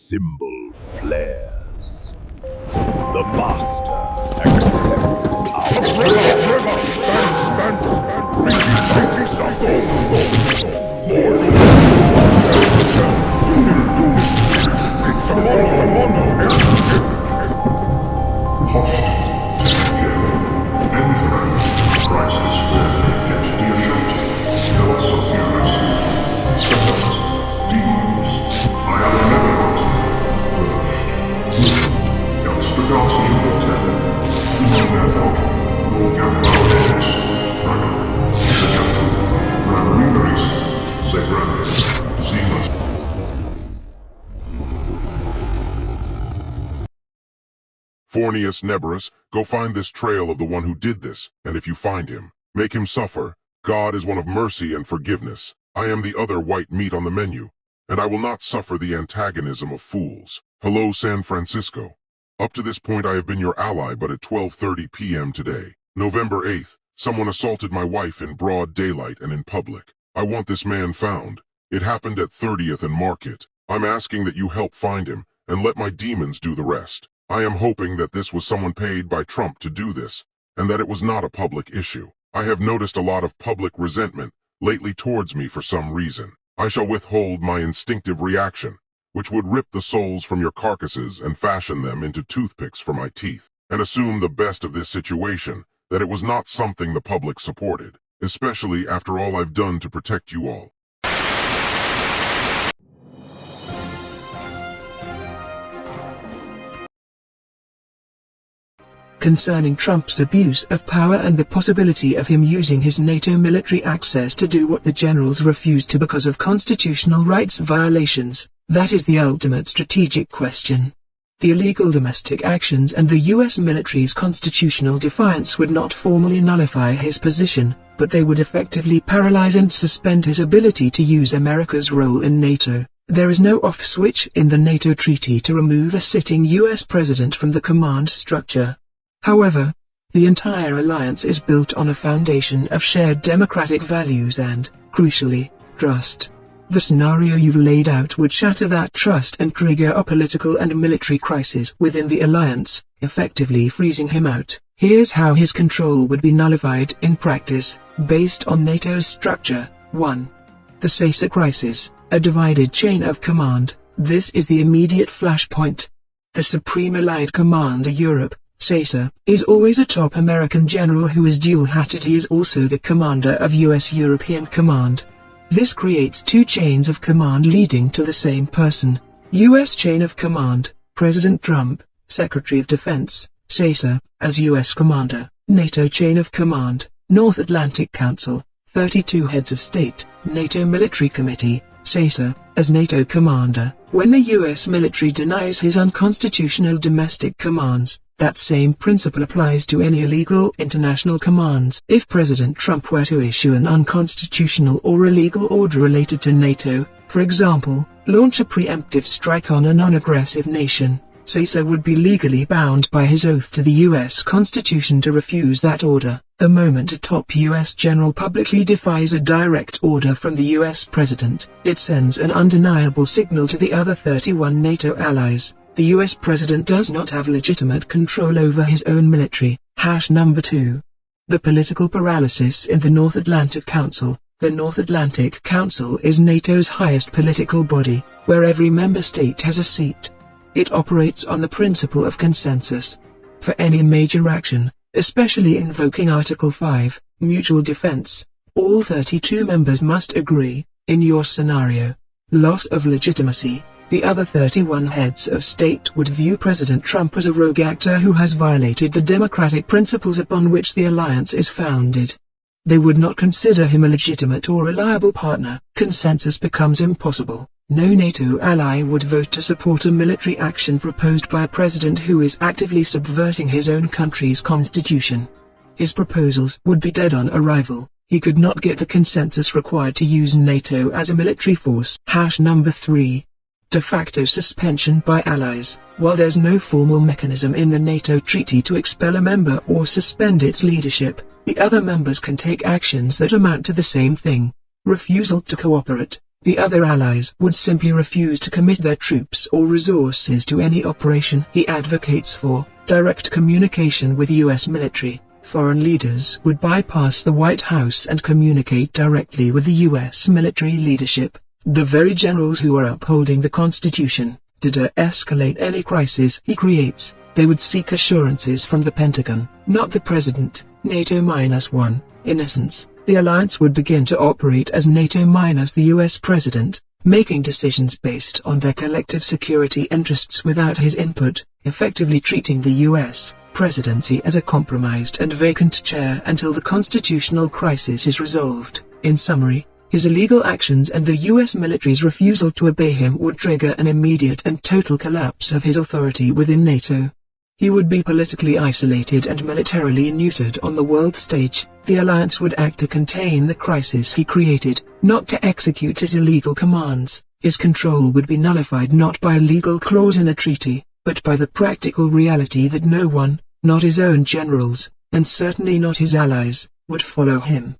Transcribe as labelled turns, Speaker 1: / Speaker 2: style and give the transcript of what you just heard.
Speaker 1: symbol flares. The Master accepts our
Speaker 2: Fornius Neberus, go find this trail of the one who did this, and if you find him, make him suffer. God is one of mercy and forgiveness. I am the other white meat on the menu, and I will not suffer the antagonism of fools. Hello, San Francisco. Up to this point I have been your ally, but at 12:30 p.m. today, November 8th, someone assaulted my wife in broad daylight and in public. I want this man found. It happened at 30th and Market. I'm asking that you help find him, and let my demons do the rest. I am hoping that this was someone paid by Trump to do this, and that it was not a public issue. I have noticed a lot of public resentment lately towards me for some reason. I shall withhold my instinctive reaction, which would rip the souls from your carcasses and fashion them into toothpicks for my teeth, and assume the best of this situation, that it was not something the public supported, especially after all I've done to protect you all.
Speaker 3: Concerning Trump's abuse of power and the possibility of him using his NATO military access to do what the generals refused to because of constitutional rights violations, that is the ultimate strategic question. The illegal domestic actions and the U.S. military's constitutional defiance would not formally nullify his position, but they would effectively paralyze and suspend his ability to use America's role in NATO. There is no off switch in the NATO treaty to remove a sitting U.S. president from the command structure. However, the entire alliance is built on a foundation of shared democratic values and, crucially, trust. The scenario you've laid out would shatter that trust and trigger a political and military crisis within the alliance, effectively freezing him out. Here's how his control would be nullified in practice, based on NATO's structure. 1. The CESA crisis, a divided chain of command. This is the immediate flashpoint. The Supreme Allied Commander Europe, CESA, is always a top American general who is dual-hatted. He is also the commander of U.S. European Command. This creates two chains of command leading to the same person. U.S. Chain of Command, President Trump, Secretary of Defense, CESA, as U.S. Commander. NATO Chain of Command, North Atlantic Council, 32 Heads of State, NATO Military Committee, CESA, as NATO Commander. When the U.S. military denies his unconstitutional domestic commands, that same principle applies to any illegal international commands. If President Trump were to issue an unconstitutional or illegal order related to NATO, for example, launch a preemptive strike on a non-aggressive nation, CESA would be legally bound by his oath to the U.S. Constitution to refuse that order. The moment a top U.S. general publicly defies a direct order from the U.S. president, it sends an undeniable signal to the other 31 NATO allies. The U.S. president does not have legitimate control over his own military. Number 2. The political paralysis in the North Atlantic Council. The North Atlantic Council is NATO's highest political body, where every member state has a seat. It operates on the principle of consensus. For any major action, especially invoking Article 5, mutual defense, all 32 members must agree. In your scenario, loss of legitimacy, the other 31 heads of state would view President Trump as a rogue actor who has violated the democratic principles upon which the alliance is founded. They would not consider him a legitimate or reliable partner. Consensus becomes impossible. No NATO ally would vote to support a military action proposed by a president who is actively subverting his own country's constitution. His proposals would be dead on arrival. He could not get the consensus required to use NATO as a military force. Number 3. De facto suspension by allies. While there's no formal mechanism in the NATO treaty to expel a member or suspend its leadership, the other members can take actions that amount to the same thing: refusal to cooperate, The other allies would simply refuse to commit their troops or resources to any operation he advocates for. Direct communication with U.S. military. Foreign leaders would bypass the White House and communicate directly with the U.S. military leadership, the very generals who are upholding the Constitution. To de-escalate any crisis he creates, they would seek assurances from the Pentagon, not the President. NATO-1. In essence, the alliance would begin to operate as NATO minus the US President, making decisions based on their collective security interests without his input, effectively treating the US presidency as a compromised and vacant chair until the constitutional crisis is resolved. In summary, his illegal actions and the US military's refusal to obey him would trigger an immediate and total collapse of his authority within NATO. He would be politically isolated and militarily neutered on the world stage. The alliance would act to contain the crisis he created, not to execute his illegal commands. His control would be nullified not by a legal clause in a treaty, but by the practical reality that no one, not his own generals, and certainly not his allies, would follow him.